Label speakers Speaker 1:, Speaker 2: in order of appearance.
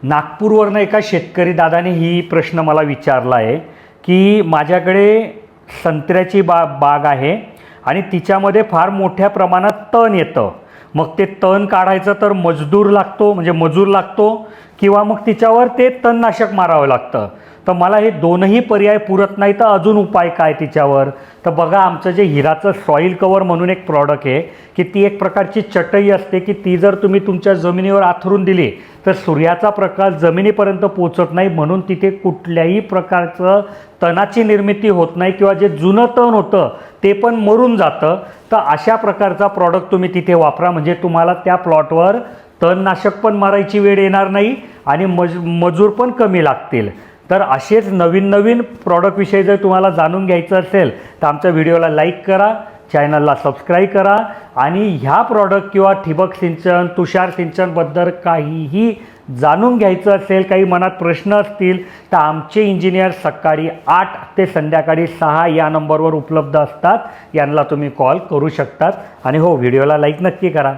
Speaker 1: नागपूरवरनं एका शेतकरी दादाने ही प्रश्न मला विचारला आहे की माझ्याकडे संत्र्याची बाग आहे आणि तिच्यामध्ये फार मोठ्या प्रमाणात तण येतं, मग ते तण काढायचं तर मजूर लागतो किंवा मग तिच्यावर ते तणनाशक मारावं लागतं. तर मला हे दोनही पर्याय पुरत नाही, तर अजून उपाय काय तिच्यावर? तर बघा, आमचं जे हिराचं सॉईल कवर म्हणून एक प्रॉडक्ट आहे की ती एक प्रकारची चटई असते की ती जर तुम्ही तुमच्या जमिनीवर आथरून दिली तर सूर्याचा प्रकाश जमिनीपर्यंत पोचत नाही, म्हणून तिथे कुठल्याही प्रकारचं तणाची निर्मिती होत नाही किंवा जे जुनं तण होतं ते पण मरून जातं. तर अशा प्रकारचा प्रॉडक्ट तुम्ही तिथे वापरा, म्हणजे तुम्हाला त्या प्लॉटवर तणनाशक पण मारायची वेळ येणार नाही आणि मजूर पण कमी लागतील. तर असेच नवीन प्रॉडक्टविषयी जर तुम्हाला जाणून घ्यायचं असेल तर आमच्या व्हिडिओला लाईक करा, चॅनलला सबस्क्राईब करा आणि ह्या प्रॉडक्ट किंवा ठिबक सिंचन, तुषार सिंचनबद्दल काहीही जाणून घ्यायचं असेल, काही मनात प्रश्न असतील तर आमचे इंजिनियर सकाळी 8 ते संध्याकाळी 6 या नंबरवर उपलब्ध असतात. यांना तुम्ही कॉल करू शकतात. आणि हो, व्हिडिओला लाईक नक्की करा.